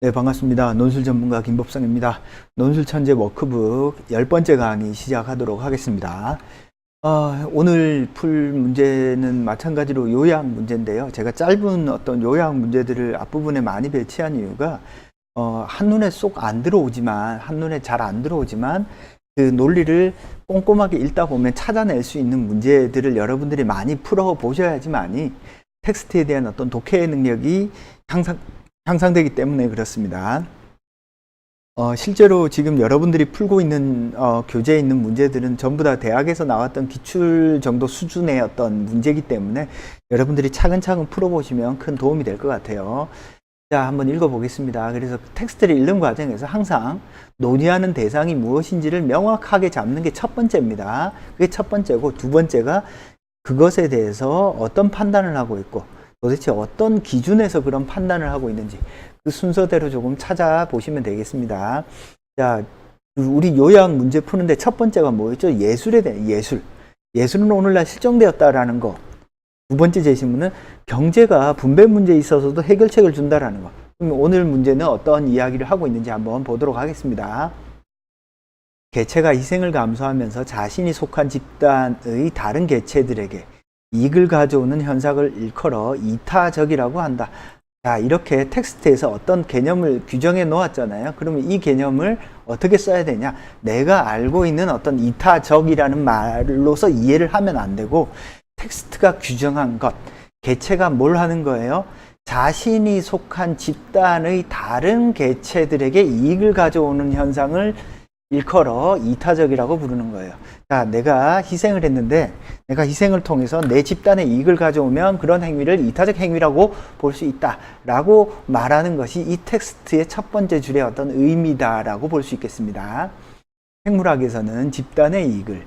네, 반갑습니다. 논술 전문가 김법성입니다. 논술 천재 워크북 10번째 강의 시작하도록 하겠습니다. 오늘 풀 문제는 마찬가지로 요약 문제인데요. 제가 짧은 어떤 요약 문제들을 앞부분에 많이 배치한 이유가 한눈에 쏙 안 들어오지만, 한눈에 잘 안 들어오지만 그 논리를 꼼꼼하게 읽다 보면 찾아낼 수 있는 문제들을 여러분들이 많이 풀어 보셔야지만이 텍스트에 대한 어떤 독해 능력이 향상되기 때문에 그렇습니다. 실제로 지금 여러분들이 풀고 있는 교재에 있는 문제들은 전부 다 대학에서 나왔던 기출 정도 수준의 어떤 문제이기 때문에 여러분들이 차근차근 풀어보시면 큰 도움이 될 것 같아요. 자, 한번 읽어보겠습니다. 그래서 텍스트를 읽는 과정에서 항상 논의하는 대상이 무엇인지를 명확하게 잡는 게 첫 번째입니다. 그게 첫 번째고, 두 번째가 그것에 대해서 어떤 판단을 하고 있고 도대체 어떤 기준에서 그런 판단을 하고 있는지 그 순서대로 조금 찾아보시면 되겠습니다. 자, 우리 요약 문제 푸는데 첫 번째가 뭐였죠? 예술에 대한 예술. 예술은 오늘날 실종되었다라는 거. 두 번째 제시문은 경제가 분배 문제에 있어서도 해결책을 준다라는 거. 그럼 오늘 문제는 어떤 이야기를 하고 있는지 한번 보도록 하겠습니다. 개체가 희생을 감수하면서 자신이 속한 집단의 다른 개체들에게 이익을 가져오는 현상을 일컬어 이타적이라고 한다. 자, 이렇게 텍스트에서 어떤 개념을 규정해 놓았잖아요. 그러면 이 개념을 어떻게 써야 되냐? 내가 알고 있는 어떤 이타적이라는 말로서 이해를 하면 안 되고, 텍스트가 규정한 것, 개체가 뭘 하는 거예요? 자신이 속한 집단의 다른 개체들에게 이익을 가져오는 현상을 일컬어 이타적이라고 부르는 거예요. 자, 내가 희생을 했는데 내가 희생을 통해서 내 집단의 이익을 가져오면 그런 행위를 이타적 행위라고 볼 수 있다 라고 말하는 것이 이 텍스트의 첫 번째 줄의 어떤 의미다라고 볼 수 있겠습니다. 생물학에서는 집단의 이익을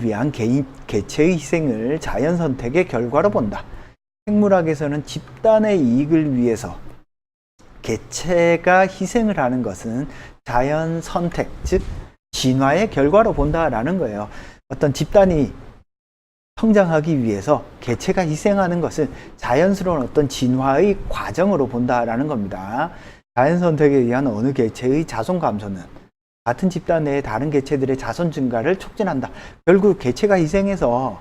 위한 개체의 희생을 자연 선택의 결과로 본다. 생물학에서는 집단의 이익을 위해서 개체가 희생을 하는 것은 자연 선택, 즉 진화의 결과로 본다라는 거예요. 어떤 집단이 성장하기 위해서 개체가 희생하는 것을 자연스러운 어떤 진화의 과정으로 본다라는 겁니다. 자연 선택에 의한 어느 개체의 자손 감소는 같은 집단 내의 다른 개체들의 자손 증가를 촉진한다. 결국 개체가 희생해서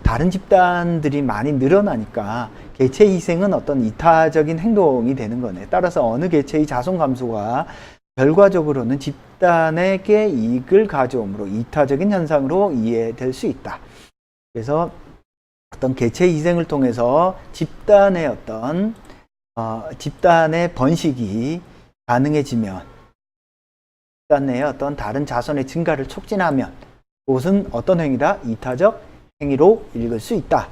다른 집단들이 많이 늘어나니까 개체 희생은 어떤 이타적인 행동이 되는 거네. 따라서 어느 개체의 자손 감소가 결과적으로는 집단에게 이익을 가져오므로 이타적인 현상으로 이해될 수 있다. 그래서 어떤 개체 희생을 통해서 집단의 어떤 집단의 번식이 가능해지면, 집단 내의 어떤 다른 자손의 증가를 촉진하면 그것은 어떤 행위다? 이타적 행위로 읽을 수 있다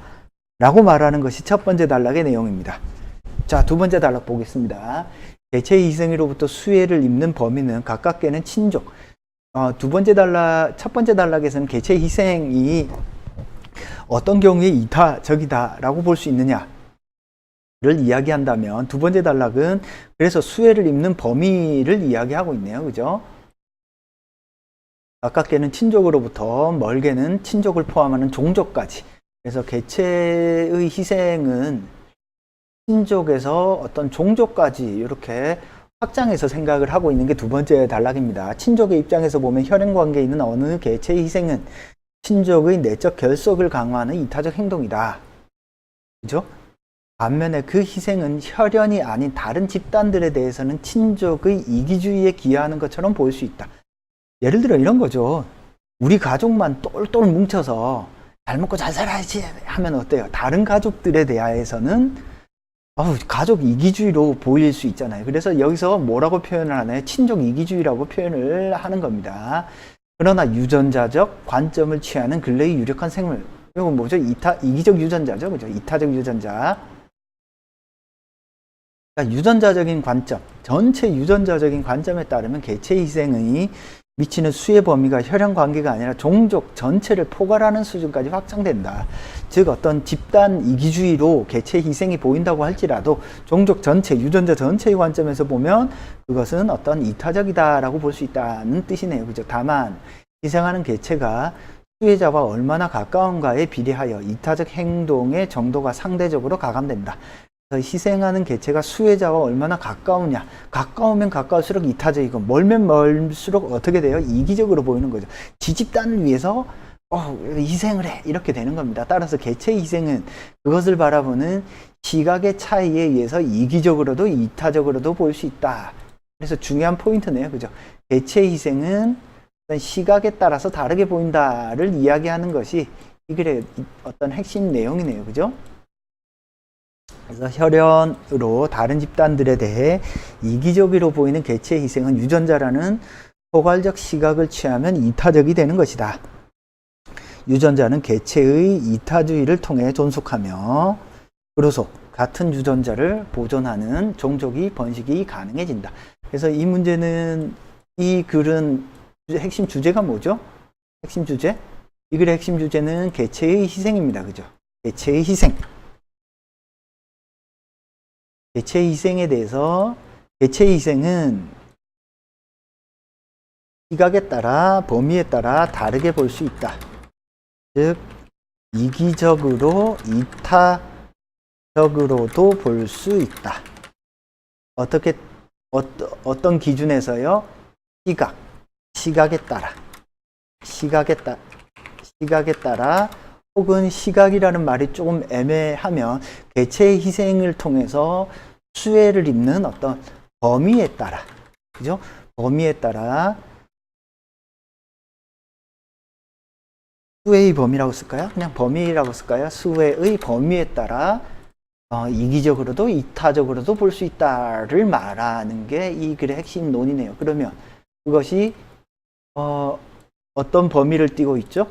라고 말하는 것이 첫 번째 단락의 내용입니다. 자, 두 번째 단락 보겠습니다. 개체 희생으로부터 수혜를 입는 범위는 가깝게는 친족. 첫 번째 단락에서는 개체 희생이 어떤 경우에 이타적이다 라고 볼 수 있느냐를 이야기한다면, 두 번째 단락은 그래서 수혜를 입는 범위를 이야기하고 있네요. 그죠? 가깝게는 친족으로부터 멀게는 친족을 포함하는 종족까지. 그래서 개체의 희생은 친족에서 어떤 종족까지 이렇게 확장해서 생각을 하고 있는 게 두 번째 단락입니다. 친족의 입장에서 보면 혈연 관계에 있는 어느 개체의 희생은 친족의 내적 결속을 강화하는 이타적 행동이다. 그죠? 반면에 그 희생은 혈연이 아닌 다른 집단들에 대해서는 친족의 이기주의에 기여하는 것처럼 보일 수 있다. 예를 들어 이런 거죠. 우리 가족만 똘똘 뭉쳐서 잘 먹고 잘 살아야지 하면 어때요? 다른 가족들에 대해서는 가족 이기주의로 보일 수 있잖아요. 그래서 여기서 뭐라고 표현을 하나요? 친족 이기주의라고 표현을 하는 겁니다. 그러나 유전자적 관점을 취하는 근래의 유력한 생물. 이건 뭐죠? 이기적 유전자죠. 그죠? 이타적 유전자. 그러니까 유전자적인 관점, 전체 유전자적인 관점에 따르면 개체 희생의 미치는 수혜 범위가 혈연 관계가 아니라 종족 전체를 포괄하는 수준까지 확장된다. 즉 어떤 집단 이기주의로 개체 희생이 보인다고 할지라도 종족 전체, 유전자 전체의 관점에서 보면 그것은 어떤 이타적이다라고 볼 수 있다는 뜻이네요. 그죠? 다만 희생하는 개체가 수혜자와 얼마나 가까운가에 비례하여 이타적 행동의 정도가 상대적으로 가감된다. 희생하는 개체가 수혜자와 얼마나 가까우냐. 가까우면 가까울수록 이타적이고 멀면 멀수록 어떻게 돼요? 이기적으로 보이는 거죠. 지집단을 위해서 희생을 해. 이렇게 되는 겁니다. 따라서 개체의 희생은 그것을 바라보는 시각의 차이에 의해서 이기적으로도 이타적으로도 보일 수 있다. 그래서 중요한 포인트네요. 그죠? 개체의 희생은 시각에 따라서 다르게 보인다를 이야기하는 것이 이 글의 어떤 핵심 내용이네요. 그죠? 그래서 혈연으로 다른 집단들에 대해 이기적으로 보이는 개체의 희생은 유전자라는 포괄적 시각을 취하면 이타적이 되는 것이다. 유전자는 개체의 이타주의를 통해 존속하며 그로써 같은 유전자를 보존하는 종족이 번식이 가능해진다. 그래서 이 문제는, 이 글은 핵심 주제가 뭐죠? 핵심 주제? 이 글의 핵심 주제는 개체의 희생입니다. 그죠? 개체의 희생. 개체의 희생에 대해서, 개체의 희생은 시각에 따라, 범위에 따라 다르게 볼 수 있다. 즉, 이기적으로, 이타적으로도 볼 수 있다. 어떻게, 어떤 기준에서요? 시각에 따라, 혹은 시각이라는 말이 조금 애매하면 개체의 희생을 통해서 수혜를 입는 어떤 범위에 따라, 그죠? 범위에 따라, 수혜의 범위라고 쓸까요? 그냥 범위라고 쓸까요? 수혜의 범위에 따라 이기적으로도 이타적으로도 볼 수 있다를 말하는 게 이 글의 핵심 논이네요. 그러면 그것이 어떤 범위를 띠고 있죠?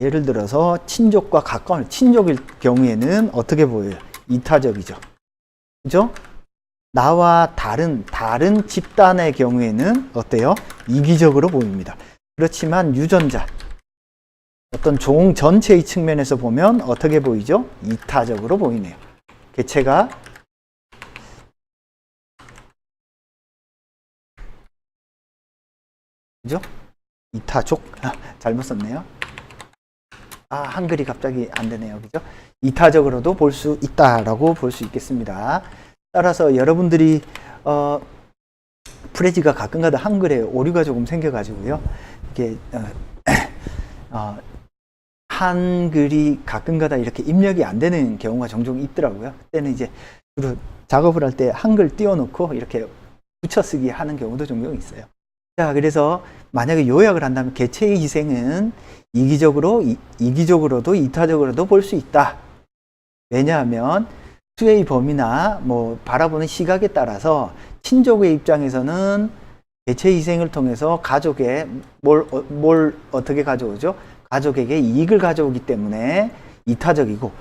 예를 들어서 친족과 가까운, 친족일 경우에는 어떻게 보여요? 이타적이죠. 그죠? 나와 다른 집단의 경우에는 어때요? 이기적으로 보입니다. 그렇지만 유전자, 어떤 종 전체의 측면에서 보면 어떻게 보이죠? 이타적으로 보이네요. 개체가 그죠? 이타족? 잘못 썼네요. 한글이 갑자기 안 되네요. 그죠? 이타적으로도 볼 수 있다라고 볼 수 있겠습니다. 따라서 여러분들이 프레지가 가끔가다 한글에 오류가 조금 생겨가지고요. 이게 한글이 가끔가다 이렇게 입력이 안 되는 경우가 종종 있더라고요. 그때는 이제 주로 작업을 할 때 한글 띄워놓고 이렇게 붙여쓰기 하는 경우도 종종 있어요. 자, 그래서 만약에 요약을 한다면 개체의 희생은 이기적으로도 이타적으로도 볼 수 있다. 왜냐하면 수혜의 범위나 바라보는 시각에 따라서 친족의 입장에서는 개체의 희생을 통해서 가족에 뭘 어떻게 가져오죠? 가족에게 이익을 가져오기 때문에 이타적이고,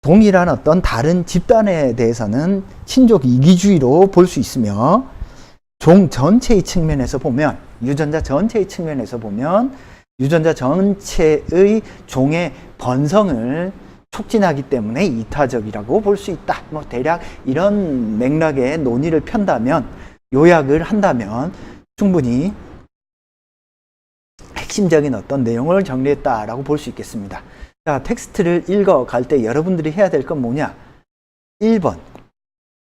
동일한 어떤 다른 집단에 대해서는 친족 이기주의로 볼 수 있으며, 종 전체의 측면에서 보면, 유전자 전체의 측면에서 보면 유전자 전체의 종의 번성을 촉진하기 때문에 이타적이라고 볼 수 있다. 대략 이런 맥락의 논의를 편다면, 요약을 한다면 충분히 핵심적인 어떤 내용을 정리했다라고 볼 수 있겠습니다. 자, 텍스트를 읽어갈 때 여러분들이 해야 될 건 뭐냐? 1번.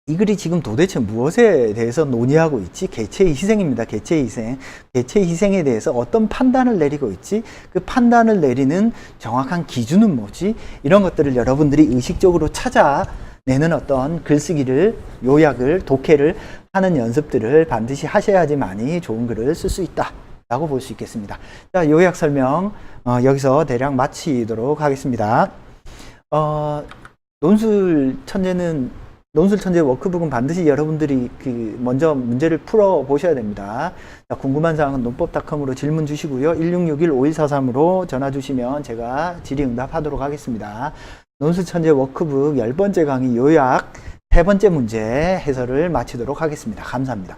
이 글이 지금 도대체 무엇에 대해서 논의하고 있지? 개체의 희생입니다. 개체의 희생. 개체의 희생에 대해서 어떤 판단을 내리고 있지? 그 판단을 내리는 정확한 기준은 뭐지? 이런 것들을 여러분들이 의식적으로 찾아내는 어떤 글쓰기를, 요약을, 독해를 하는 연습들을 반드시 하셔야지만이 좋은 글을 쓸 수 있다 라고 볼 수 있겠습니다. 자, 요약 설명 여기서 대략 마치도록 하겠습니다. 논술 천재 워크북은 반드시 여러분들이 먼저 문제를 풀어 보셔야 됩니다. 자, 궁금한 사항은 논법닷컴으로 질문 주시고요. 1661-5143으로 전화 주시면 제가 질의응답하도록 하겠습니다. 논술 천재 워크북 10번째 강의 요약 3번째 문제 해설을 마치도록 하겠습니다. 감사합니다.